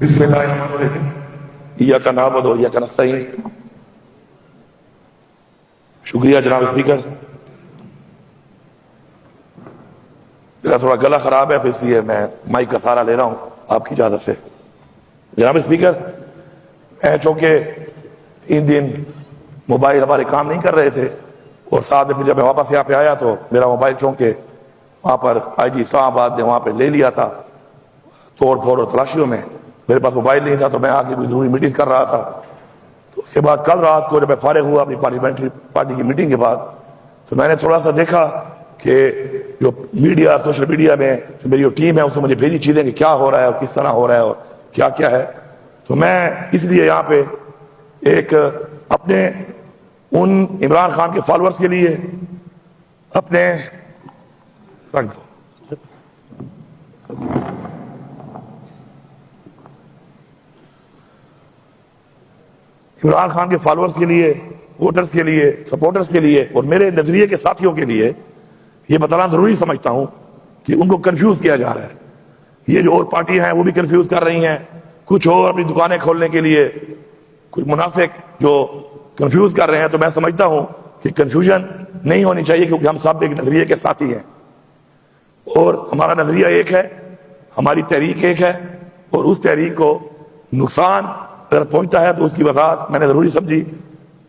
بسم اللہ الرحمن الرحیم ایاک نعبد و ایاک نستعین۔ شکریہ جناب اسپیکر، میرا تھوڑا گلا خراب ہے اس لیے میں مائک کا سہارا لے رہا ہوں آپ کی اجازت سے۔ جناب اسپیکر، میں چونکہ 3 دن موبائل ہمارے کام نہیں کر رہے تھے اور ساتھ میں پھر جب میں واپس یہاں پہ آیا تو میرا موبائل چونکہ وہاں پر آئی جی اسلام آباد نے وہاں پہ لے لیا تھا توڑ پھوڑ اور تلاشیوں میں، میرے پاس موبائل نہیں تھا تو میں آگے بھی ضروری میٹنگ کر رہا تھا۔ تو اس کے بعد کل رات کو جب میں فارغ ہوا اپنی پارلیمنٹری پارٹی کی میٹنگ کے بعد تو میں نے تھوڑا سا دیکھا کہ جو میڈیا سوشل میڈیا میں جو میری ٹیم ہے اس نے مجھے بھیجی چیزیں کہ کیا ہو رہا ہے اور کس طرح ہو رہا ہے اور کیا کیا ہے۔ تو میں اس لیے یہاں پہ ایک اپنے ان عمران خان کے فالورز کے لیے اپنے عمران خان کے فالورز کے لیے، ووٹرز کے لیے، سپورٹرز کے لیے اور میرے نظریے کے ساتھیوں کے لیے یہ بتانا ضروری سمجھتا ہوں کہ ان کو کنفیوز کیا جا رہا ہے۔ یہ جو اور پارٹیاں ہیں وہ بھی کنفیوز کر رہی ہیں، کچھ اور اپنی دکانیں کھولنے کے لیے کچھ منافق جو کنفیوز کر رہے ہیں۔ تو میں سمجھتا ہوں کہ کنفیوژن نہیں ہونی چاہیے کیونکہ ہم سب ایک نظریے کے ساتھی ہیں اور ہمارا نظریہ ایک ہے، ہماری تحریک ایک ہے اور اس تحریک کو نقصان اگر پہنچتا ہے تو اس کی وضاحت میں نے ضروری سمجھی۔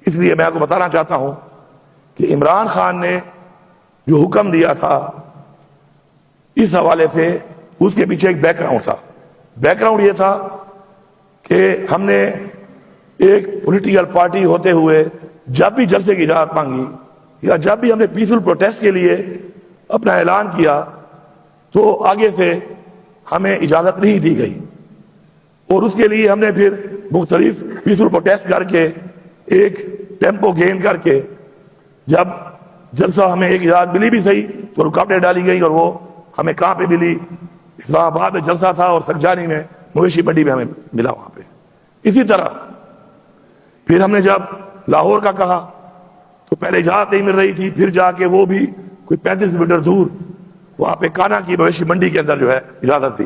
اس لیے میں آپ کو بتانا چاہتا ہوں کہ عمران خان نے جو حکم دیا تھا اس حوالے سے اس کے پیچھے ایک بیک گراؤنڈ تھا۔ بیک گراؤنڈ یہ تھا کہ ہم نے ایک پولیٹیکل پارٹی ہوتے ہوئے جب بھی جلسے کی اجازت مانگی یا جب بھی ہم نے پیسفل پروٹیسٹ کے لیے اپنا اعلان کیا تو آگے سے ہمیں اجازت نہیں دی گئی اور اس کے لیے ہم نے پھر مختلف پیسفل پروٹیسٹ کر کے ایک ٹیمپو گین کر کے جب جلسہ ہمیں ایک اجازت ملی بھی صحیح تو رکاوٹیں ڈالی گئی اور وہ ہمیں کہاں پہ ملی؟ اسلام آباد میں جلسہ تھا اور سکجانی میں مویشی منڈی میں ہمیں ملا وہاں پہ۔ اسی طرح پھر ہم نے جب لاہور کا کہا تو پہلے اجازت نہیں مل رہی تھی، پھر جا کے وہ بھی کوئی 35 کلومیٹر دور وہاں پہ کانا کی مویشی منڈی کے اندر جو ہے اجازت دی۔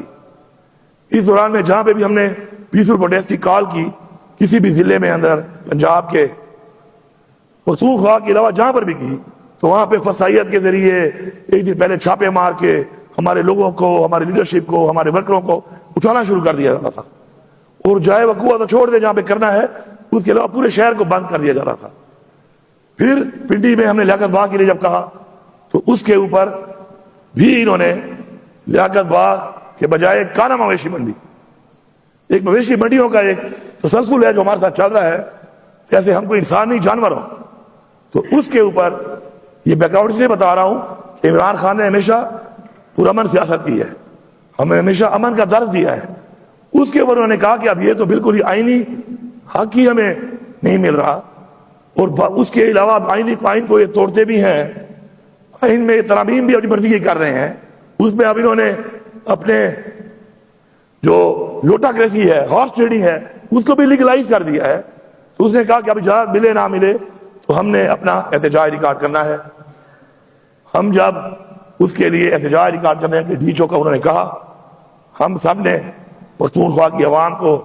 اس دوران میں جہاں پہ بھی ہم نے پیسفل پروٹیسٹ کی کال کی کسی بھی ضلع میں اندر پنجاب کے پختونخوا کے علاوہ جہاں پر بھی کی تو وہاں پہ فسائیت کے ذریعے ایک دن پہلے چھاپے مار کے ہمارے لوگوں کو، ہماری لیڈرشپ کو، ہمارے ورکروں کو اٹھانا شروع کر دیا جاتا تھا اور جائے وقوع تو چھوڑ دے جہاں پہ کرنا ہے، اس کے علاوہ پورے شہر کو بند کر دیا جا رہا تھا۔ پھر پنڈی میں ہم نے لیاقت باغ کے لیے جب کہا تو اس کے اوپر بھی انہوں نے لیاقت باغ کے بجائے کانا مویشی منڈی، ایک مویشی منڈیوں کا ایک تسلسل ہے جو ہمارے ساتھ چل رہا ہے جیسے ہم کوئی انسان نہیں جانور ہوں۔ تو اس کے اوپر یہ بیک گراؤنڈ سے بتا رہا ہوں کہ عمران خان نے ہمیشہ پرامن سیاست کی ہے، ہمیں ہمیشہ امن کا درس دیا ہے۔ اس کے اوپر انہوں نے کہا کہ اب یہ تو بالکل ہی آئینی حق ہی ہمیں نہیں مل رہا اور اس کے علاوہ آئین کو یہ توڑتے بھی ہیں، آئین میں ترامیم بھی اپنی مرضی کی کر رہے ہیں۔ اس میں اب انہوں نے اپنے جو لوٹاکریسی ہے، ہارس ٹریڈنگ ہے، اس کو بھی لیگلائز کر دیا ہے۔ تو اس نے کہا کہ اب اجازت ملے نہ ملے تو ہم نے اپنا احتجاج ریکارڈ کرنا ہے۔ ہم جب اس کے لیے احتجاج ریکارڈ کرنے کے ڈیچو کا انہوں نے کہا، ہم سب نے پختونخوا کی عوام کو،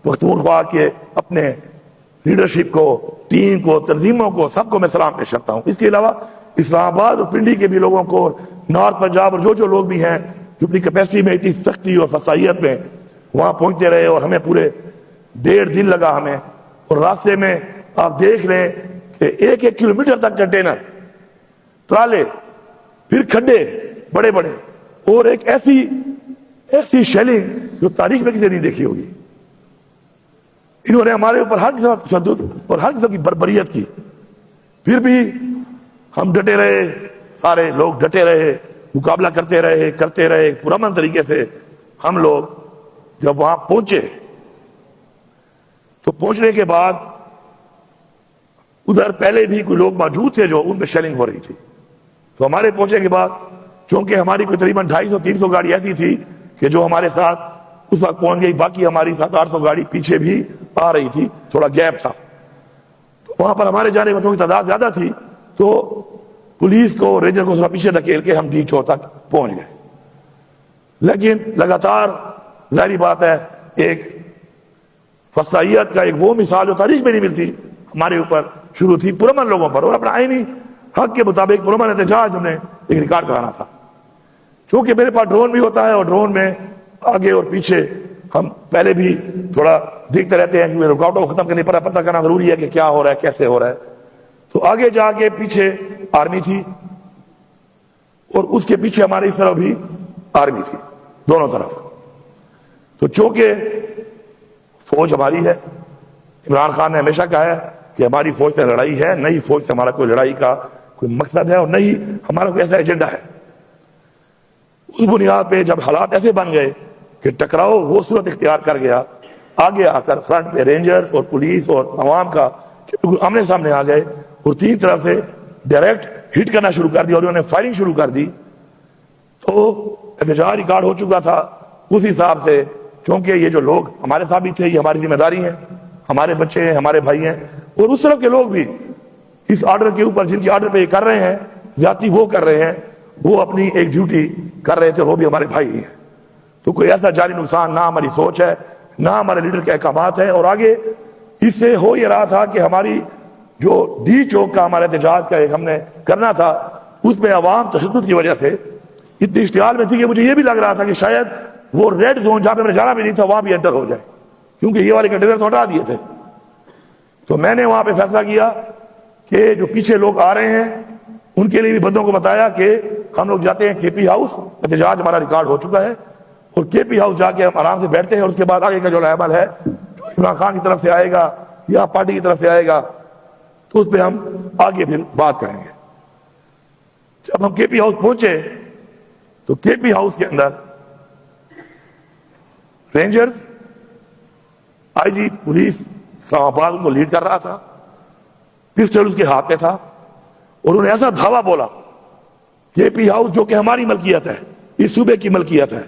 پختونخوا کے اپنے لیڈرشپ کو، ٹیم کو، تنظیموں کو، سب کو میں سلام پیش کرتا ہوں۔ اس کے علاوہ اسلام آباد اور پنڈی کے بھی لوگوں کو، نارتھ پنجاب اور جو لوگ بھی ہیں جو اپنی کیپیسٹی میں اتنی سختی اور فسائیت میں وہاں پہنچتے رہے اور ہمیں پورے 1.5 دن لگا ہمیں، اور راستے میں آپ دیکھ لیں کہ 1 کلومیٹر تک کنٹینر، ٹرالے، پھر کھڈے بڑے بڑے اور ایک ایسی شیلنگ جو تاریخ میں کسی نہیں دیکھی ہوگی۔ انہوں نے ہمارے اوپر ہر قسم کا تشدد اور ہر قسم کی بربریت کی، پھر بھی ہم ڈٹے رہے، سارے لوگ ڈٹے رہے، مقابلہ کرتے رہے پرامن طریقے سے۔ ہم لوگ جب وہاں پہنچے تو پہنچنے کے بعد ادھر پہلے بھی کوئی لوگ موجود تھے جو ان پہ شیلنگ ہو رہی تھی۔ تو ہمارے پہنچنے کے بعد چونکہ ہماری کوئی تقریباً 250-300 گاڑی ایسی تھی کہ جو ہمارے ساتھ اس وقت پہنچ گئی، باقی ہماری 700-800 گاڑی پیچھے بھی آ رہی تھی، تھوڑا گیپ تھا۔ تو وہاں پر ہمارے جانے والوں کی تعداد زیادہ تھی تو پولیس کو، رینجر کو تھوڑا پیچھے دھکیل کے ہم ڈی چور تک پہنچ گئے۔ لیکن لگاتار ظاہری بات ہے ایک فصاحیت کا ایک وہ مثال جو تاریخ میں نہیں ملتی ہمارے اوپر شروع تھی پرامن لوگوں پر، اور اپنا آئینی حق کے مطابق پرامن احتجاج ہم نے ایک ریکارڈ کرانا تھا۔ چونکہ میرے پاس ڈرون بھی ہوتا ہے اور ڈرون میں آگے اور پیچھے ہم پہلے بھی تھوڑا دیکھتے رہتے ہیں، کیونکہ رکاوٹوں کو ختم کرنے پر پتہ کرنا ضروری ہے کہ کیا ہو رہا ہے، کیسے ہو رہا ہے۔ تو آگے جا کے پیچھے آرمی تھی اور اس کے پیچھے ہماری اس طرف بھی آرمی تھی، دونوں طرف۔ تو چونکہ فوج ہماری ہے، عمران خان نے ہمیشہ کہا ہے کہ ہماری فوج سے لڑائی ہے، نئی فوج سے ہمارا کوئی لڑائی کا کوئی مقصد ہے اور نہیں ہمارا کوئی ایسا ایجنڈا ہے۔ اس بنیاد پہ جب حالات ایسے بن گئے کہ ٹکراؤ وہ صورت اختیار کر گیا، آگے آ کر فرنٹ پہ رینجر اور پولیس اور عوام کا بالکل آمنے سامنے آ گئے اور تین طرف سے ڈائریکٹ ہٹ کرنا شروع کر دیا اور انہوں نے فائرنگ شروع کر دی۔ تو احتجاج ریکارڈ ہو چکا تھا اس حساب سے، چونکہ یہ جو لوگ ہمارے ساتھ بھی تھے یہ ہماری ذمہ داری ہے، ہمارے بچے ہیں، ہمارے بھائی ہیں، اور اس طرف کے لوگ بھی اس آرڈر کے اوپر جن کی آرڈر پہ یہ کر رہے ہیں زیادتی وہ کر رہے ہیں، وہ اپنی ایک ڈیوٹی کر رہے تھے، وہ بھی ہمارے بھائی ہیں۔ تو کوئی ایسا جانی نقصان نہ ہماری سوچ ہے نہ ہمارے لیڈر کے احکامات ہیں، اور آگے اس سے ہو یہ رہا تھا کہ ہماری جو ڈی چوک کا ہمارا احتجاج کا ایک ہم نے کرنا تھا، اس میں عوام تشدد کی وجہ سے اتنی اشتعال میں تھی کہ مجھے یہ بھی لگ رہا تھا کہ شاید وہ ریڈ زون جہاں پہ میں نے جانا بھی نہیں تھا وہاں بھی انٹر ہو جائے، کیونکہ یہ والے کنٹینر تو ہٹا دیے تھے۔ تو میں نے وہاں پہ فیصلہ کیا کہ جو پیچھے لوگ آ رہے ہیں ان کے لیے بھی بندوں کو بتایا کہ ہم لوگ جاتے ہیں کے پی ہاؤس، احتجاج ہمارا ریکارڈ ہو چکا ہے، اور کے پی ہاؤس جا کے ہم آرام سے بیٹھتے ہیں، اور اس کے بعد آگے کا جو عمل ہے جو عمران خان کی طرف سے آئے گا یا پارٹی کی طرف سے آئے گا تو اس پہ ہم آگے پھر بات کریں گے۔ جب ہم کے پی ہاؤس پہنچے تو کے پی ہاؤس کے اندر رینجرز، آئی جی پولیس اسلام آباد کو لیڈ کر رہا تھا، پسٹل اس کے ہاتھ میں تھا، اور انہوں نے ایسا دھاوا بولا کے پی ہاؤس جو کہ ہماری ملکیت ہے، اس صوبے کی ملکیت ہے،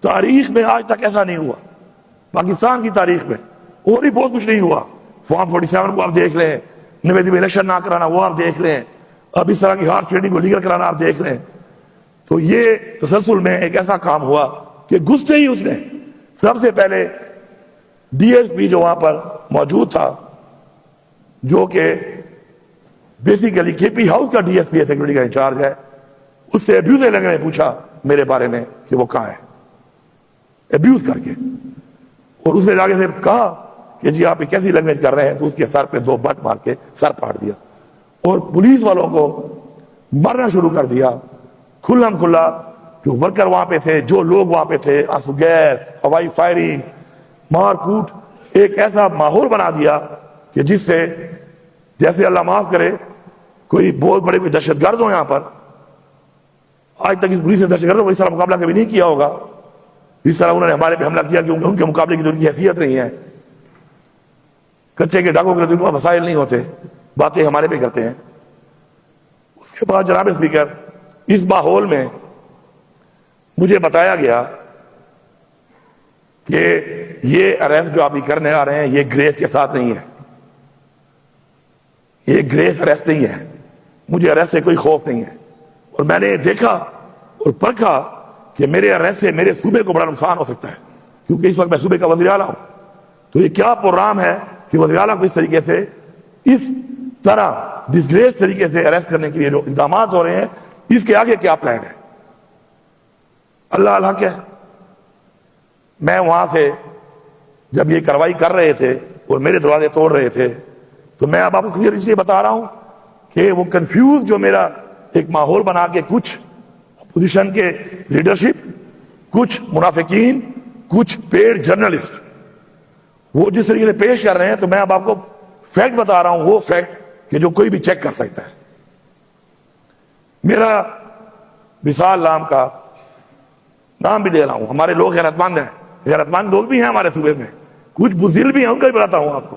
تاریخ میں آج تک ایسا نہیں ہوا، پاکستان کی تاریخ میں اور بھی بہت کچھ نہیں ہوا۔ فارم 47 کو آپ دیکھ لیں، نویدی میں الیکشن نہ کرانا وہ آپ دیکھ لیں، اب اس طرح کی ہارس ٹریڈنگ کو لیگل کرانا آپ دیکھ لیں۔ تو یہ تسلسل میں ایک ایسا کام ہوا کہ گھستے ہی اس نے سب سے پہلے ڈی ایس پی جو وہاں پر موجود تھا، جو کہ بیسیکلی کے پی ہاؤس کا ڈی ایس پی ہے، سیکورٹی کا انچارج ہے، اس سے ابیوز لگنے نے پوچھا میرے بارے میں کہ وہ کہاں ہے، ابیوز کر کے، اور اس نے جا کے سے کہا کہ جی آپ کیسی لینگویج کر رہے ہیں، تو اس کے سر پہ 2 بٹ مار کے سر پاڑ دیا، اور پولیس والوں کو مارنا شروع کر دیا کھلم کھلا۔ جو ورکر وہاں پہ تھے، جو لوگ وہاں پہ تھے، آنسو گیس، ہوائی فائرنگ، مار کوٹ، ایک ایسا ماحول بنا دیا کہ جس سے جیسے اللہ معاف کرے کوئی بہت بڑے کوئی دہشت گرد ہو یہاں پر، آج تک اس پولیس نے دہشت گردوں کو اس طرح مقابلہ کبھی نہیں کیا ہوگا اس طرح انہوں نے ہمارے پہ حملہ کیا، کہ ان کے مقابلے کی تو ان کی حیثیت نہیں ہے۔ کچے کے ڈاکوں کے لیے ان مسائل نہیں ہوتے، باتیں ہمارے پہ کرتے ہیں۔ اس کے بعد جناب اسپیکر، اس ماحول میں مجھے بتایا گیا کہ یہ اریسٹ جو آپ کرنے آ رہے ہیں یہ گریس کے ساتھ نہیں ہے، یہ گریس اریسٹ نہیں ہے، مجھے اریسٹ سے کوئی خوف نہیں ہے۔ اور میں نے دیکھا اور پرکھا کہ میرے اریسٹ سے میرے صوبے کو بڑا نقصان ہو سکتا ہے، کیونکہ اس وقت میں صوبے کا وزیر اعلیٰ ہوں۔ تو یہ کیا پروگرام ہے کہ وزیر اعلیٰ کو اس طریقے سے اس طرح ڈسگریس طریقے سے اریسٹ کرنے کے لیے جو اقدامات ہو رہے ہیں، اس کے آگے کیا پلان ہے؟ اللہ الحق ہے۔ میں وہاں سے جب یہ کارروائی کر رہے تھے اور میرے دروازے توڑ رہے تھے، تو میں اب آپ کو کلیئر اس لیے بتا رہا ہوں کہ وہ کنفیوز جو میرا ایک ماحول بنا کے کچھ اپوزیشن کے لیڈرشپ، کچھ منافقین، کچھ پیڈ جرنلسٹ وہ جس طریقے سے پیش کر رہے ہیں، تو میں اب آپ کو فیکٹ بتا رہا ہوں، وہ فیکٹ کہ جو کوئی بھی چیک کر سکتا ہے۔ میرا وصال نام کا نام بھی دے رہا ہوں، ہمارے لوگ غیرت مند ہیں، غیرت مند لوگ بھی ہیں ہمارے صوبے میں، کچھ بزدل بھی ہیں، ان کا بھی بتاتا ہوں آپ کو۔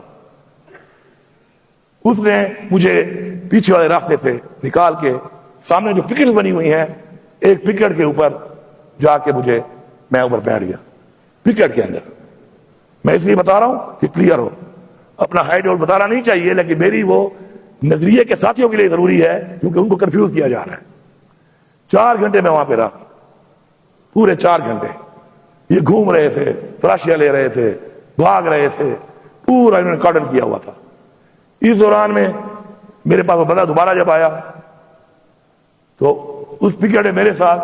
اس نے مجھے پیچھے والے راستے سے نکال کے سامنے جو پکٹس بنی ہوئی ہیں، ایک پکٹ کے اوپر جا کے میں اوپر بیٹھ گیا، پکٹ کے اندر۔ میں اس لیے بتا رہا ہوں کہ کلیئر ہو، اپنا ہائیڈ اور بتانا نہیں چاہیے، لیکن میری وہ نظریے کے ساتھیوں کے لیے ضروری ہے، کیونکہ ان کو کنفیوز کیا جا رہا ہے۔ 4 گھنٹے میں وہاں پہ رہا، پورے 4 گھنٹے یہ گھوم رہے تھے، تلاشیاں لے رہے تھے، بھاگ رہے تھے، پورا انہوں نے کارڈن کیا ہوا تھا۔ اس دوران میں میرے پاس وہ بندہ دوبارہ جب آیا تو اس پکٹ میں میرے ساتھ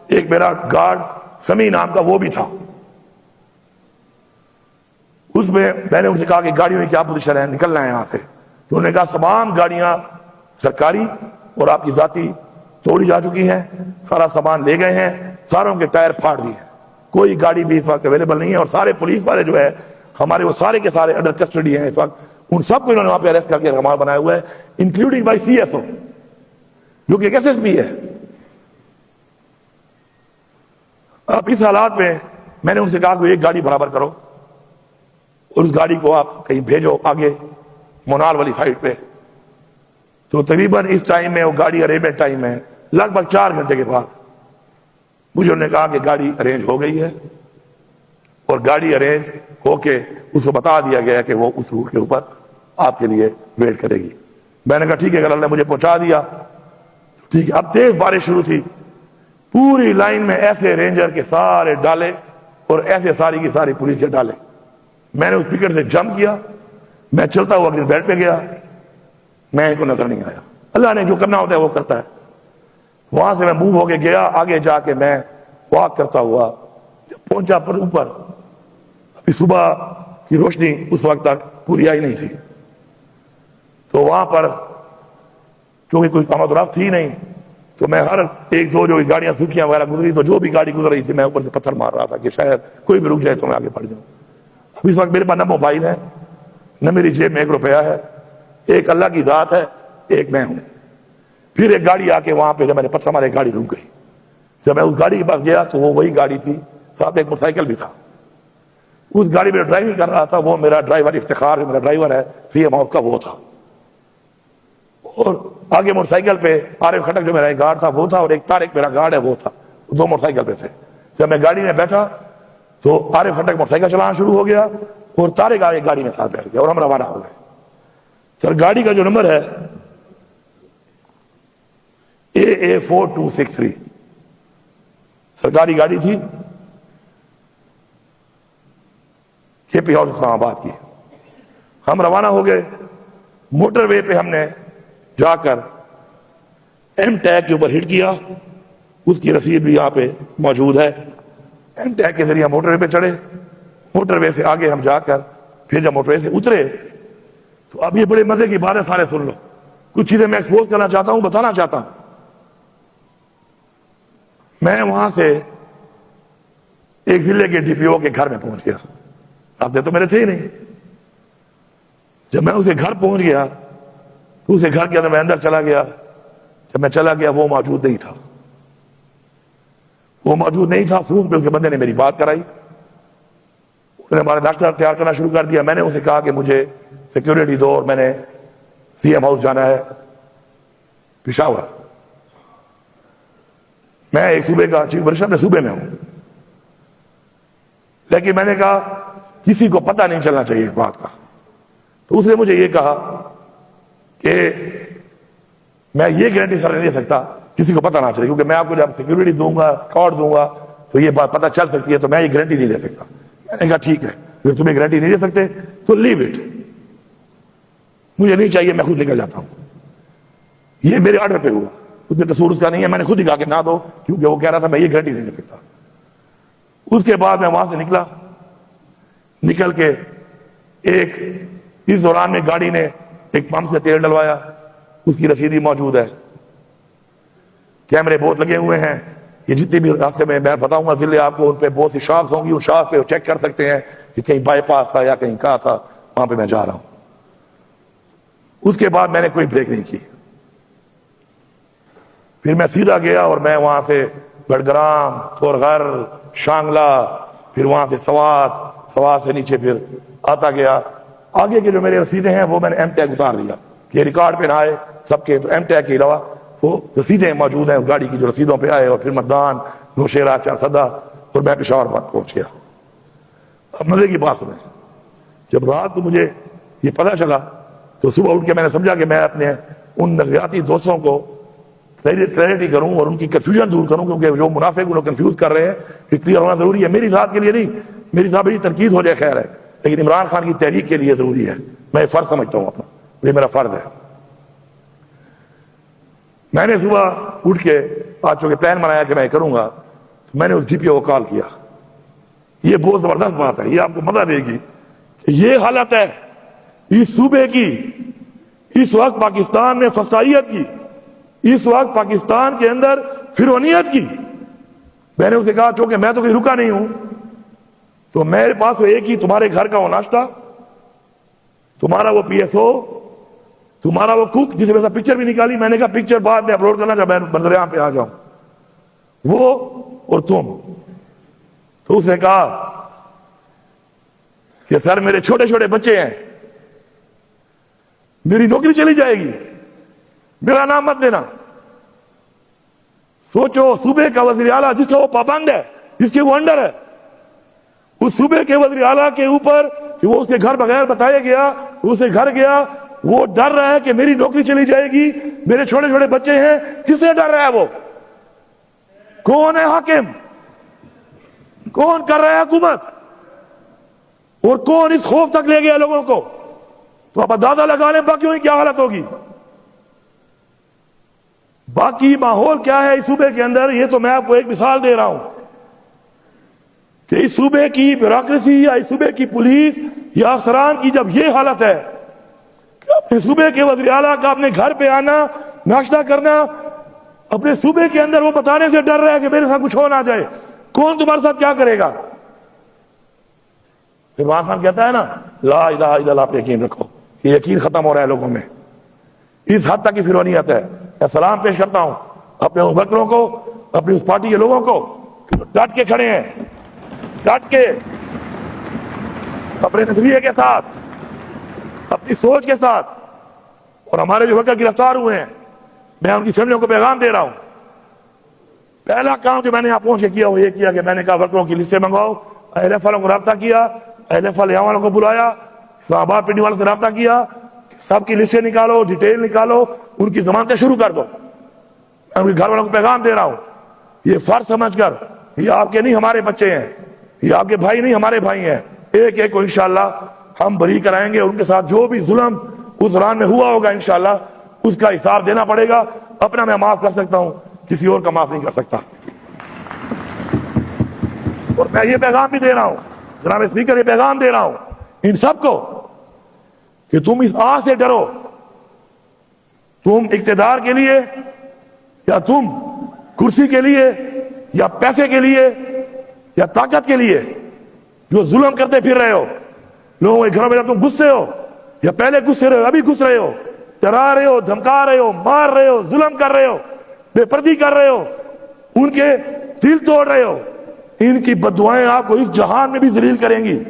ایک میرا گارڈ سمیع نام کا وہ بھی تھا۔ اس میں نے ان سے کہا کہ گاڑیوں میں کیا پوزیشن ہے، نکلنا ہے یہاں سے۔ تو انہوں نے کہا تمام گاڑیاں سرکاری اور آپ کی ذاتی توڑی جا چکی ہیں، سارا سامان لے گئے ہیں، ساروں کے ٹائر پھاڑ دیے، کوئی گاڑی بھی اس وقت اویلیبل نہیں ہے، اور سارے پولیس والے جو ہے ہمارے وہ سارے کے سارے انڈر کسٹڈی ہیں اس وقت۔ ان سب کو انہوں نے وہاں پہ اریسٹ کر کے رہنما بنایا ہوا ہے، including by C S O جو کہ ایک ایس ایس پی ہے۔ اب اس حالات میں میں نے ان سے کہا کہ ایک گاڑی برابر کرو اور اس گاڑی کو آپ کہیں بھیجو آگے مونال والی سائڈ پہ۔ تو تقریباً اس ٹائم میں وہ گاڑی ارینجمنٹ ٹائم ہے، لگ بھگ 4 گھنٹے کے بعد مجھے انہوں نے کہا کہ گاڑی ارینج ہو گئی ہے، اور گاڑی ارینج ہو کے اس کو بتا دیا گیا کہ وہ اس روٹ کے اوپر آپ کے لیے ویٹ کرے گی۔ میں نے کہا ٹھیک ہے، اگر اللہ نے مجھے پہنچا دیا ٹھیک ہے۔ اب تیز بارش شروع تھی، پوری لائن میں ایسے رینجر کے سارے ڈالے اور ایسے ساری کی ساری پولیس کے ڈالے۔ میں نے اس پکٹ سے جمپ کیا، میں چلتا ہوا اپنے بیڈ پہ گیا، میں ان کو نظر نہیں آیا۔ اللہ نے جو کرنا ہوتا ہے وہ کرتا ہے۔ وہاں سے میں موو ہو کے گیا، آگے جا کے میں واک کرتا ہوا جب پہنچا پر اوپر، ابھی صبح کی روشنی اس وقت تک پوری آئی نہیں تھی، تو وہاں پر چونکہ کوئی آمد و رفت تھی نہیں، تو میں ہر ایک دو جو گاڑیاں سوکھیاں وغیرہ گزری تو جو بھی گاڑی گزر رہی تھی میں اوپر سے پتھر مار رہا تھا کہ شاید کوئی بھی رک جائے تو میں آگے بڑھ جاؤں۔ اس وقت میرے پاس نہ موبائل ہے، نہ میری جیب میں 1 روپیہ ہے، ایک اللہ کی ذات ہے، ایک میں ہوں۔ پھر ایک گاڑی آ کے وہاں پہ جب میں نے پتھر مارے گاڑی رک گئی۔ جب میں اس گاڑی کے پاس گیا تو وہ وہی گاڑی تھی، ساتھ ایک موٹر سائیکل بھی تھا۔ اس گاڑی میں ڈرائیونگ کر رہا تھا وہ میرا ڈرائیور افتخار جو میرا ڈرائیور ہے سی ایم ہاؤس کا وہ تھا، اور آگے موٹر سائیکل پہ عارف کھٹک جو میرا ایک گارڈ تھا وہ تھا، اور ایک طارق میرا گارڈ ہے وہ تھا، 2 موٹر سائیکل پہ تھے۔ جب میں گاڑی میں بیٹھا تو عارف کھٹک موٹر سائیکل چلانا شروع ہو گیا اور طارق آگے گاڑی میں ساتھ بیٹھ گیا اور ہم روانہ ہو گئے۔ سر گاڑی کا جو نمبر ہے AA4263 سرکاری گاڑی تھی، KP ہاؤس اسلام آباد کی۔ ہم روانہ ہو گئے، موٹر وے پہ ہم نے جا کر ایم ٹیگ کے اوپر ہٹ کیا، اس کی رسید بھی یہاں پہ موجود ہے۔ ایم ٹیگ کے ذریعے موٹر وے پہ چڑھے، موٹر وے سے آگے ہم جا کر پھر جب موٹر وے سے اترے تو اب یہ بڑے مزے کی بات ہے، سارے سن لو، کچھ چیزیں میں ایکسپوز کرنا چاہتا ہوں، بتانا چاہتا ہوں۔ میں وہاں سے ایک ضلع کے ڈی پی او کے گھر میں پہنچ گیا، آپ تو میرے تھے ہی نہیں۔ جب میں اسے گھر پہنچ گیا تو اسے گھر کے اندر میں اندر چلا گیا، جب میں چلا گیا وہ موجود نہیں تھا، وہ موجود نہیں تھا۔ فون پہ اس کے بندے نے میری بات کرائی، انہوں نے ہمارا ناشتہ تیار کرنا شروع کر دیا۔ میں نے اسے کہا کہ مجھے سیکیورٹی دو اور میں نے سی ایم ہاؤس جانا ہے پشاور۔ میں ایک صوبے کا چیف منسٹر میں صوبے میں ہوں، لیکن میں نے کہا کسی کو پتہ نہیں چلنا چاہیے اس بات کا۔ تو اس نے مجھے یہ کہا کہ میں یہ گارنٹی سر نہیں دے سکتا کسی کو پتہ نہ چلے، کیونکہ میں آپ کو جب سیکیورٹی دوں گا، کارڈ دوں گا تو یہ بات پتہ چل سکتی ہے، تو میں یہ گارنٹی نہیں دے سکتا۔ میں نے کہا ٹھیک ہے، پھر تمہیں گارنٹی نہیں دے سکتے تو لیو اٹ، مجھے نہیں چاہیے، میں خود نکل جاتا ہوں۔ یہ میرے آرڈر پہ ہوا، اس میں قصور اس کا نہیں ہے، میں نے خود ہی کہا کہ نہ دو، کیونکہ وہ کہہ رہا تھا میں یہ گارنٹی نہیں دے سکتا۔ اس کے بعد میں وہاں سے نکلا، نکل کے ایک اس دوران میں گاڑی نے ایک پمپ سے تیل ڈلوایا، اس کی رسید موجود ہے، کیمرے بہت لگے ہوئے ہیں۔ یہ جتنے بھی راستے میں بتاؤں گا ضلع آپ کو، ان پہ بہت سی شاخ ہوں گی، ان شاخ پہ چیک کر سکتے ہیں کہ کہیں بائی پاس تھا یا کہیں کہاں تھا، وہاں پہ میں جا رہا ہوں۔ اس کے بعد میں نے کوئی بریک نہیں کی، پھر میں سیدھا گیا اور میں وہاں سے بڑگرام، تورغر، شانگلہ، پھر وہاں سے سوات سے نیچے پھر آتا گیا۔ آگے کے جو میرے رسیدیں ہیں وہ میں نے ایم ٹیگ اتار دیا کہ ریکارڈ پہ نہ آئے سب کے، تو ایم ٹیگ کے علاوہ وہ رسیدیں موجود ہیں گاڑی کی جو رسیدوں پہ آئے، اور پھر مردان، نوشیرہ، چارسدہ، اور میں پشاور پہنچ گیا۔ اب مزے کی بات سنیں، جب رات کو مجھے یہ پتہ چلا تو صبح اٹھ کے میں نے سمجھا کہ میں اپنے ان نظریاتی دوستوں کو کلیئرٹی کروں اور ان کی کنفیوژن دور کروں، کیونکہ جو منافق وہ لوگ کنفیوز کر رہے ہیں، یہ کلیئر ہونا ضروری ہے. میری ذات کے لیے نہیں، میری ذات میری تنقید ہو جائے خیر ہے، لیکن عمران خان کی تحریک کے لیے ضروری ہے. میں فرض سمجھتا ہوں اپنا، یہ میرا فرض ہے. میں نے صبح اٹھ کے آج چونکہ پلان بنایا کہ میں کروں گا، میں نے اس ڈی پی او کو کال کیا. یہ بہت زبردست بات ہے، یہ آپ کو مزہ دے گی. یہ حالت ہے اس صوبے کی اس وقت پاکستان میں فسائیت کی، اس وقت پاکستان کے اندر فرعونیت کی. میں نے اسے کہا چونکہ میں تو کہیں رکا نہیں ہوں، تو میرے پاس وہ ایک ہی تمہارے گھر کا وہ ناشتہ، تمہارا وہ پی ایس او، تمہارا وہ کوک جس میں سے پکچر بھی نکالی. میں نے کہا پکچر بعد میں اپلوڈ کرنا جب میں منظر عام پہ آ جاؤں، وہ اور تم. تو اس نے کہا کہ سر میرے چھوٹے چھوٹے بچے ہیں، میری نوکری چلی جائے گی، میرا نام مت دینا. سوچو صوبے کا وزیر اعلیٰ جس کا وہ پابند ہے، جس کے وہ انڈر ہے، اس صوبے کے وزیر اعلیٰ کے اوپر کہ وہ اس کے گھر بغیر بتایا گیا، اس کے گھر گیا، وہ ڈر رہا ہے کہ میری نوکری چلی جائے گی، میرے چھوٹے چھوٹے بچے ہیں. کس سے ڈر رہا ہے وہ؟ کون ہے حاکم؟ کون کر رہا ہے حکومت؟ اور کون اس خوف تک لے گیا لوگوں کو؟ تو آپ اندازہ لگا لیں باقیوں کی کیا حالت ہوگی. باقی ماحول کیا ہے اس صوبے کے اندر، یہ تو میں آپ کو ایک مثال دے رہا ہوں کہ اس صوبے کی بیوروکریسی یا اس صوبے کی پولیس یا افسران کی جب یہ حالت ہے کہ اپنے صوبے کے وزیر اعلیٰ کا اپنے گھر پہ آنا، ناشتہ کرنا، اپنے صوبے کے اندر وہ بتانے سے ڈر رہا ہے کہ میرے ساتھ کچھ ہو نہ جائے، کون تمہارے ساتھ کیا کرے گا؟ پھر عمران خان کہتا ہے نا لا الہ الا اللہ پہ یقین رکھو. یہ یقین ختم ہو رہا ہے لوگوں میں، اس حد تک کی فرعونیت ہے. میں سلام پیش کرتا ہوں اپنے ان ورکروں کو، اپنی اس پارٹی کے لوگوں کو ڈٹ کے کھڑے ہیں، ڈٹ کے اپنے نظریے کے ساتھ، اپنی سوچ کے ساتھ. اور ہمارے جو ورکر گرفتار ہوئے ہیں، میں ان کی فیملیوں کو پیغام دے رہا ہوں. پہلا کام جو میں نے آپ پہنچ کے کیا وہ یہ کیا کہ میں نے کہا ورکروں کی لسٹیں منگواؤ. اہل والوں کو رابطہ کیا، اہل یہاں والوں کو بلایا، اسلام آباد پنڈی والوں سے رابطہ کیا، سب کی لسٹیں نکالو، ڈیٹیل نکالو، ان کی ضمانتیں شروع کر دو. میں ان کے گھر والوں کو پیغام دے رہا ہوں، یہ فرض سمجھ کر یہ آپ کے نہیں ہمارے بچے ہیں، یہ آپ کے بھائی نہیں ہمارے بھائی ہیں. ایک ایک کو انشاءاللہ ہم بری کرائیں گے. ان کے ساتھ جو بھی ظلم اس دوران میں ہوا ہوگا انشاءاللہ اس کا حساب دینا پڑے گا. اپنا میں معاف کر سکتا ہوں، کسی اور کا معاف نہیں کر سکتا. اور میں یہ پیغام بھی دے رہا ہوں، جناب اسپیکر یہ پیغام دے رہا ہوں ان سب کو کہ تم اس آہ سے ڈرو. تم اقتدار کے لیے یا تم کرسی کے لیے یا پیسے کے لیے یا طاقت کے لیے جو ظلم کرتے پھر رہے ہو لوگوں کے گھروں میں، جب تم غصے ہو یا پہلے غصے رہے ہو، ابھی گھس رہے ہو، ڈرا رہے ہو، دھمکا رہے ہو، مار رہے ہو، ظلم کر رہے ہو، بے پردی کر رہے ہو، ان کے دل توڑ رہے ہو، ان کی بددعائیں آپ کو اس جہان میں بھی ذلیل کریں گی.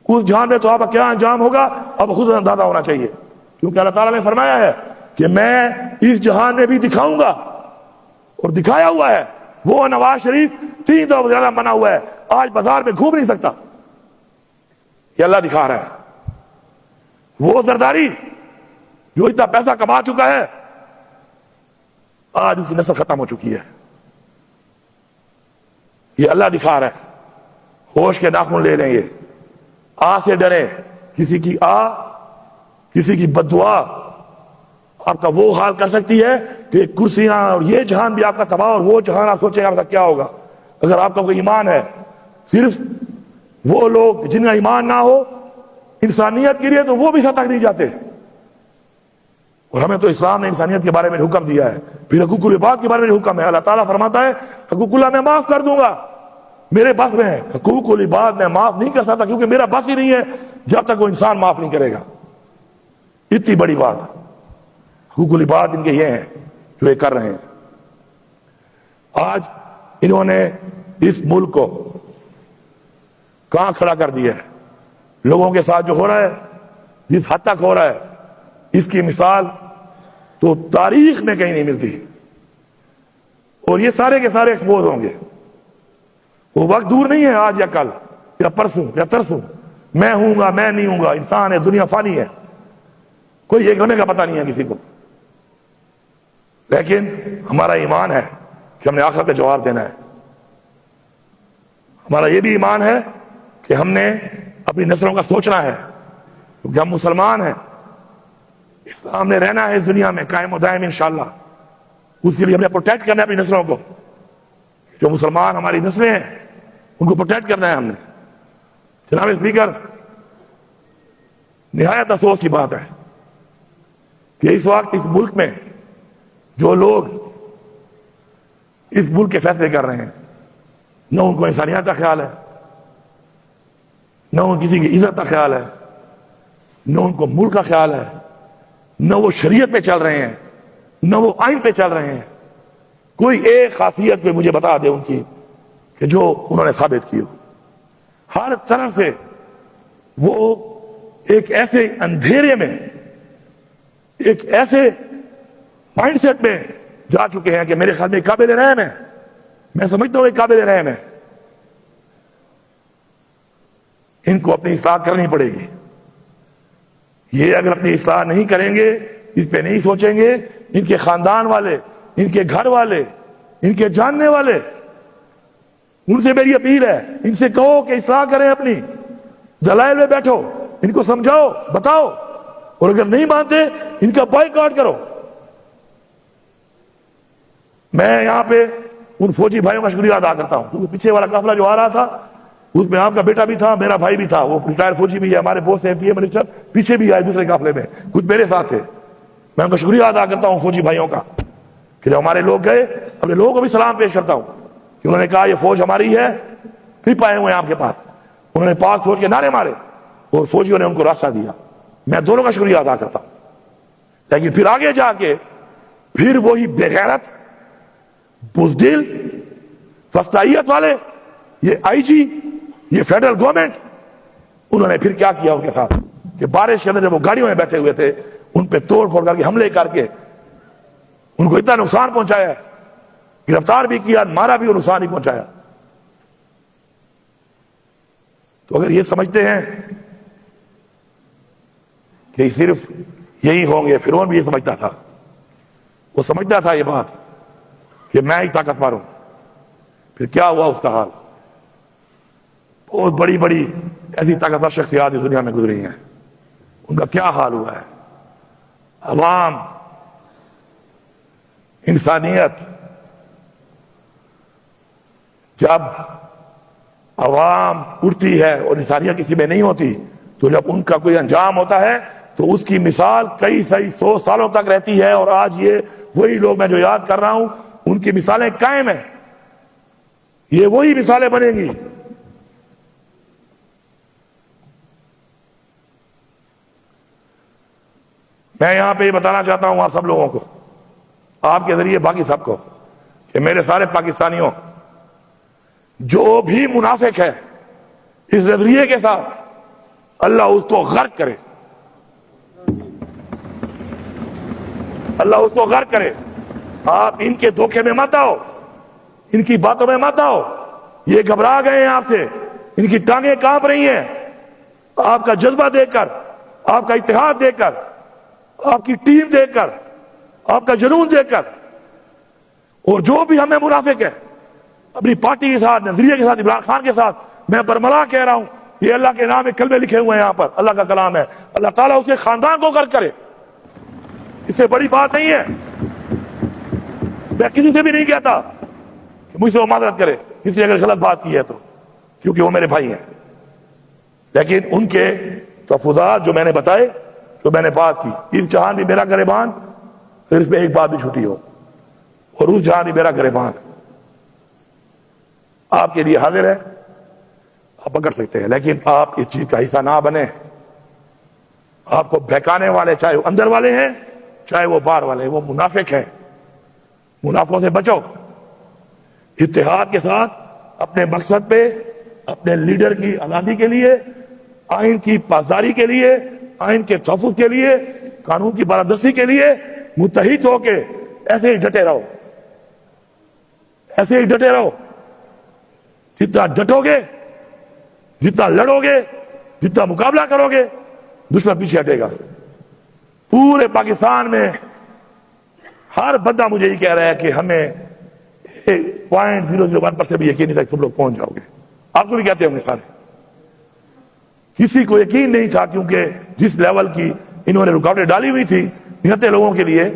اس جہان میں تو آپ کا کیا انجام ہوگا اب خود اندازہ ہونا چاہیے. کیونکہ اللہ تعالیٰ نے فرمایا ہے کہ میں اس جہان میں بھی دکھاؤں گا، اور دکھایا ہوا ہے. وہ نواز شریف 3 دفعہ زیادہ بنا ہوا ہے، آج بازار میں گھوم نہیں سکتا. یہ اللہ دکھا رہا ہے. وہ زرداری جو اتنا پیسہ کما چکا ہے، آج اس کی نسل ختم ہو چکی ہے. یہ اللہ دکھا رہا ہے. ہوش کے ناخن لے لیں گے، آ سے ڈریں. کسی کی کسی کی بددعا آپ کا وہ حال کر سکتی ہے کہ کرسیاں اور یہ جہان بھی آپ کا تباہ، اور وہ جہان آپ سوچیں آپ کا کیا ہوگا. اگر آپ کا کوئی ایمان ہے، صرف وہ لوگ جن کا ایمان نہ ہو انسانیت کے لیے، تو وہ بھی ساتھ تک نہیں جاتے. اور ہمیں تو اسلام نے انسانیت کے بارے میں حکم دیا ہے. پھر حقوق العباد کے بارے میں حکم ہے. اللہ تعالیٰ فرماتا ہے حقوق اللہ میں معاف کر دوں گا، میرے بس میں ہے. حقوق العباد میں معاف نہیں کر سکتا کیونکہ میرا بس ہی نہیں ہے جب تک وہ انسان معاف نہیں کرے گا. اتنی بڑی بات. حقوق العباد ان کے یہ ہیں جو یہ کر رہے ہیں. آج انہوں نے اس ملک کو کہاں کھڑا کر دیا ہے. لوگوں کے ساتھ جو ہو رہا ہے، جس حد تک ہو رہا ہے، اس کی مثال تو تاریخ میں کہیں نہیں ملتی. اور یہ سارے کے سارے ایکسپوز ہوں گے. وہ وقت دور نہیں ہے، آج یا کل یا پرسوں یا ترسوں. میں ہوں گا، میں نہیں ہوں گا. انسان ہے، دنیا فانی ہے، کوئی ایک ہونے کا پتہ نہیں ہے کسی کو. لیکن ہمارا ایمان ہے کہ ہم نے آخرت کا جواب دینا ہے. ہمارا یہ بھی ایمان ہے کہ ہم نے اپنی نسلوں کا سوچنا ہے، کیونکہ ہم مسلمان ہیں. اسلام نے رہنا ہے اس دنیا میں قائم و دائم انشاءاللہ. اس کے لیے ہم نے پروٹیکٹ کرنا ہے اپنی نسلوں کو. جو مسلمان ہماری نسلیں ہیں ان کو پروٹیکٹ کرنا ہے ہم نے. جناب اسپیکر، نہایت افسوس کی بات ہے کہ اس وقت اس ملک میں جو لوگ اس ملک کے فیصلے کر رہے ہیں، نہ ان کو انسانیت کا خیال ہے، نہ ان کسی کی عزت کا خیال ہے، نہ ان کو ملک کا خیال ہے، نہ وہ شریعت پہ چل رہے ہیں، نہ وہ آئین پہ چل رہے ہیں. کوئی ایک خاصیت کوئی مجھے بتا دے ان کی کہ جو انہوں نے ثابت کی ہو. ہر طرح سے وہ ایک ایسے اندھیرے میں، ایک ایسے مائنڈ سیٹ میں جا چکے ہیں کہ میرے خیال میں قابل رحم ہے. میں سمجھتا ہوں یہ قابل رحم ہے. ان کو اپنی اصلاح کرنی پڑے گی. یہ اگر اپنی اصلاح نہیں کریں گے، اس پہ نہیں سوچیں گے، ان کے خاندان والے، ان کے گھر والے، ان کے جاننے والے، ان سے میری اپیل ہے، ان سے کہو کہ اصلاح کریں اپنی. دلائل میں بیٹھو، ان کو سمجھاؤ، بتاؤ، اور اگر نہیں مانتے ان کا بائیکاٹ کرو. میں یہاں پہ ان فوجی بھائیوں کا شکریہ ادا کرتا ہوں، کیونکہ پیچھے والا قافلہ جو آ رہا تھا اس میں آپ کا بیٹا بھی تھا، میرا بھائی بھی تھا، وہ ریٹائر فوجی بھی ہے، ہمارے بوس ہیں پی ایم منسٹر، پیچھے بھی آئے دوسرے قافلے میں، کچھ میرے ساتھ تھے. میں ان کا شکریہ ادا کرتا ہوں فوجی بھائیوں کا کہ جب ہمارے لوگ گئے، اپنے لوگوں کو بھی سلام پیش کرتا ہوں کہ انہوں نے کہا یہ فوج ہماری ہے، پھر آئے ہوئے ہیں آپ کے پاس. انہوں نے پاک فوج کے نعرے مارے اور فوجیوں نے ان کو راستہ دیا. میں دونوں کا شکریہ ادا کرتا ہوں. لیکن پھر آگے جا کے پھر وہی بے غیرت، بزدل، فسطائیت والے، یہ آئی جی، یہ فیڈرل گورنمنٹ، انہوں نے پھر کیا کیا ان کے ساتھ کہ بارش کے اندر جب وہ گاڑیوں میں بیٹھے ہوئے تھے ان پہ توڑ پھوڑ کر کے حملے کر کے ان کو اتنا نقصان پہنچایا، گرفتار بھی کیا، مارا بھی اور نقصان بھی پہنچایا. تو اگر یہ سمجھتے ہیں کہ صرف یہی ہوں گے، فرعون بھی یہ سمجھتا تھا، وہ سمجھتا تھا یہ بات کہ میں ہی طاقتور ہوں. پھر کیا ہوا اس کا حال؟ بہت بڑی بڑی ایسی طاقتور شخصیات اس دنیا میں گزری ہیں، ان کا کیا حال ہوا ہے؟ عوام، انسانیت. جب عوام اٹھتی ہے اور انسانیت کسی میں نہیں ہوتی، تو جب ان کا کوئی انجام ہوتا ہے تو اس کی مثال کئی 100 سالوں تک رہتی ہے. اور آج یہ وہی لوگ میں جو یاد کر رہا ہوں ان کی مثالیں قائم ہیں، یہ وہی مثالیں بنیں گی. میں یہاں پہ یہ بتانا چاہتا ہوں آپ سب لوگوں کو، آپ کے ذریعے باقی سب کو، کہ میرے سارے پاکستانیوں، جو بھی منافق ہے اس نظریے کے ساتھ، اللہ اس کو غرق کرے، اللہ اس کو غرق کرے. آپ ان کے دھوکے میں مت آؤ، ان کی باتوں میں مت آؤ. یہ گھبرا گئے ہیں آپ سے، ان کی ٹانگیں کانپ رہی ہیں آپ کا جذبہ دیکھ کر، آپ کا اتحاد دیکھ کر، آپ کی ٹیم دیکھ کر، آپ کا جنون دیکھ کر. اور جو بھی ہمیں منافق ہے اپنی پارٹی کے ساتھ، نظریے کے ساتھ، عمران خان کے ساتھ، میں برملا کہہ رہا ہوں، یہ اللہ کے نام میں کلمے لکھے ہوئے ہیں یہاں پر، اللہ کا کلام ہے. اللہ تعالیٰ اسے خاندان کو غرق کرے، اس سے بڑی بات نہیں ہے. میں کسی سے بھی نہیں کہتا کہ مجھ سے وہ معذرت کرے کسی نے اگر غلط بات کی ہے تو، کیونکہ وہ میرے بھائی ہیں. لیکن ان کے تفوضات جو میں نے بتائے، جو میں نے بات کی، اس جہان بھی میرا گریبان، پھر اس میں ایک بات بھی چھوٹی ہو، اور اس جہان بھی میرا گریبان آپ کے لیے حاضر ہے، آپ پکڑ سکتے ہیں. لیکن آپ اس چیز کا حصہ نہ بنیں. آپ کو بہکانے والے، چاہے وہ اندر والے ہیں چاہے وہ باہر والے، وہ منافق ہیں. منافقوں سے بچو. اتحاد کے ساتھ اپنے مقصد پہ، اپنے لیڈر کی آزادی کے لیے، آئین کی پاسداری کے لیے، آئین کے تحفظ کے لیے، قانون کی بالادستی کے لیے متحد ہو کے ایسے ہی ڈٹے رہو، ایسے ہی ڈٹے رہو. جتنا ڈٹو گے، جتنا لڑو گے، جتنا مقابلہ کرو گے، دشمن پیچھے ہٹے گا. پورے پاکستان میں ہر بندہ مجھے یہ کہہ رہا ہے کہ ہمیں 0.001% پر سے بھی یقین نہیں تھا کہ تم لوگ پہنچ جاؤ گے. آپ کو بھی کہتے ہوں گے سارے. کسی کو یقین نہیں تھا کیونکہ جس لیول کی انہوں نے رکاوٹیں ڈالی ہوئی تھی 79 لوگوں کے لیے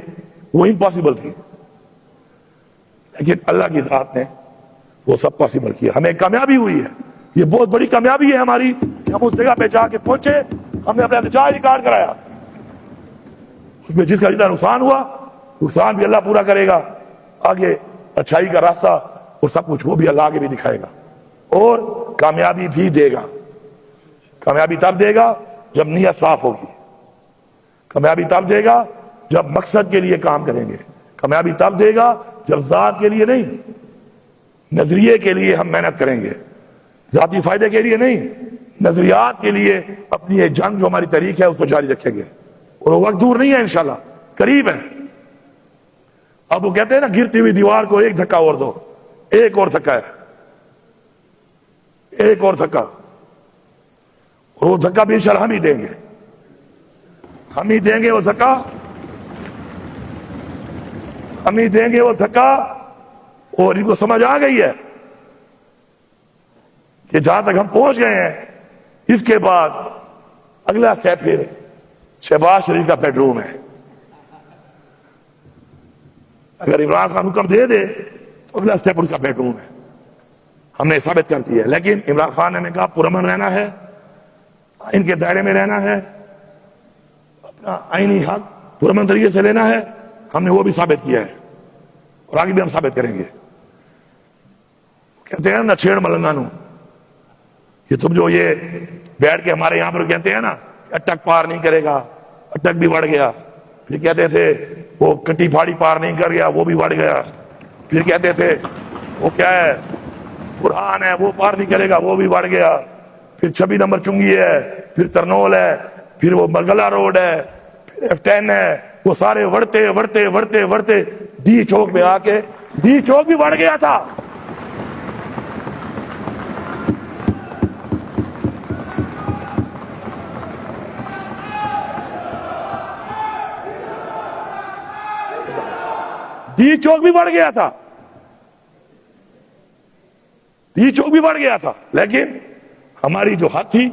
وہ امپاسبل تھی. لیکن اللہ کی ذات نے وہ سب پاسبل کیا. ہمیں کامیابی ہوئی ہے. یہ بہت بڑی کامیابی ہے ہماری کہ ہم اس جگہ پہ جا کے پہنچے. ہم نے اپنا احتجاج ریکارڈ کرایا. اس میں جس کا جتنا نقصان ہوا نقصان بھی اللہ پورا کرے گا. آگے اچھائی کا راستہ اور سب کچھ وہ بھی اللہ آگے بھی دکھائے گا اور کامیابی بھی دے گا. کامیابی تب دے گا جب نیت صاف ہوگی. کامیابی تب دے گا جب مقصد کے لیے کام کریں گے. کامیابی تب دے گا جب ذات کے لیے نہیں نظریے کے لیے ہم محنت کریں گے. ذاتی فائدے کے لیے نہیں نظریات کے لیے اپنی یہ جنگ جو ہماری تحریک ہے اس کو جاری رکھیں گے. اور وہ وقت دور نہیں ہے انشاءاللہ قریب ہے. اب وہ کہتے ہیں نا گرتی ہوئی دیوار کو ایک دھکا اور دو. ایک اور دھکا ہے. ایک اور دھکا اور وہ دھکا بھی انشاءاللہ ہم ہی دیں گے. ہم ہی دیں گے وہ دھکا. ہم ہی دیں گے وہ دھکا. اور ان کو سمجھ آ گئی ہے کہ جہاں تک ہم پہنچ گئے ہیں اس کے بعد اگلا اسٹیپ پھر شہباز شریف کا بیڈ روم ہے. اگر عمران خان حکم دے دے تو اگلا اسٹیپ اس کا بیڈ روم ہے. ہم نے ثابت کر دی ہے. لیکن عمران خان نے کہا پرامن رہنا ہے ان کے دائرے میں رہنا ہے اپنا آئینی حق پرامن طریقے سے لینا ہے. ہم نے وہ بھی ثابت کیا ہے اور آگے بھی ہم ثابت کریں گے. کہتے ہیں نا چھیڑ ملنگا نو کہ تم جو یہ بیٹھ کے ہمارے یہاں پر کہتے ہیں نا اٹک پار نہیں کرے گا. اٹک بھی بڑھ گیا. پھر کہتے تھے وہ کٹی پھاڑی پار نہیں کر گیا وہ بھی بڑھ گیا. پھر کہتے تھے وہ کیا ہے برہان ہے وہ پار نہیں کرے گا وہ بھی بڑھ گیا. پھر 26 نمبر چنگی ہے. پھر ترنول ہے. پھر وہ مرگلا روڈ ہے. پھر F10 ہے. وہ سارے بڑھتے بڑھتے بڑھتے بڑھتے ڈی چوک میں آ کے ڈی چوک بھی بڑھ گیا تھا. ڈی چوک بھی بڑھ گیا تھا. ڈی چوک بھی بڑھ گیا تھا. لیکن ہماری جو حد تھی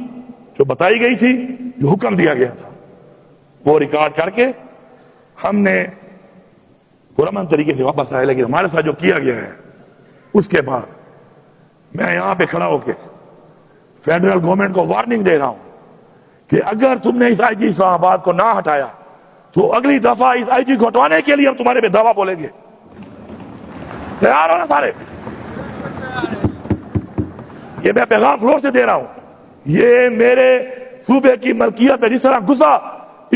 جو بتائی گئی تھی جو حکم دیا گیا تھا وہ ریکارڈ کر کے ہم نے پرامن طریقے سے واپس آئے. لیکن ہمارے ساتھ جو کیا گیا ہے اس کے بعد میں یہاں پہ کھڑا ہو کے فیڈرل گورنمنٹ کو وارننگ دے رہا ہوں کہ اگر تم نے اس آئی جی اسلام آباد کو نہ ہٹایا تو اگلی دفعہ اس آئی جی کو ہٹوانے کے لیے ہم تمہارے پہ دعویٰ بولیں گے. تیار ہو نا سارے؟ یہ میں پیغام فلور سے دے رہا ہوں. یہ میرے صوبے کی ملکیت پہ جس طرح گھسا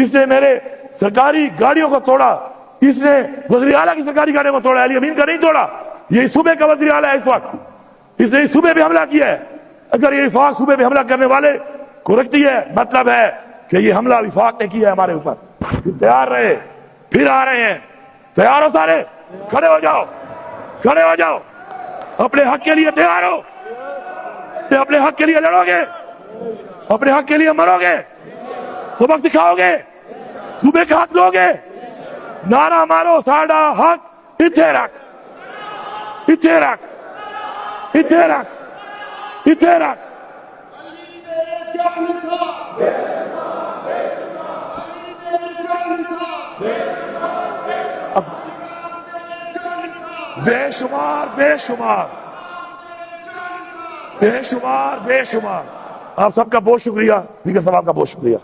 اس نے میرے سرکاری گاڑیوں کو توڑا. اس نے وزیر اعلیٰ کی سرکاری گاڑیوں کو توڑا. علی امین کا نہیں توڑا. یہ صوبے کا وزیر اعلیٰ ہے اس وقت. اس نے اس صوبے پہ حملہ کیا ہے. اگر یہ وفاق صوبے پہ حملہ کرنے والے کو رکھتی ہے مطلب ہے کہ یہ حملہ وفاق نے کیا ہے ہمارے اوپر. تیار رہے. پھر آ رہے ہیں. تیار ہو سارے؟ کھڑے ہو جاؤ. کھڑے ہو جاؤ. اپنے حق کے لیے تیار ہو. اپنے حق کے لیے لڑو گے. اپنے حق کے لیے مرو گے. سبق سکھاؤ گے. صوبے کا حق لو گے. نعرہ مارو ساڈا حق اتھے رکھ. اتھے رکھ. اتھے رکھ. اتھے رکھ. بے شمار بے شمار بے شمار بے شمار آپ سب کا بہت شکریہ. اسپیکر صاحب کا بہت شکریہ.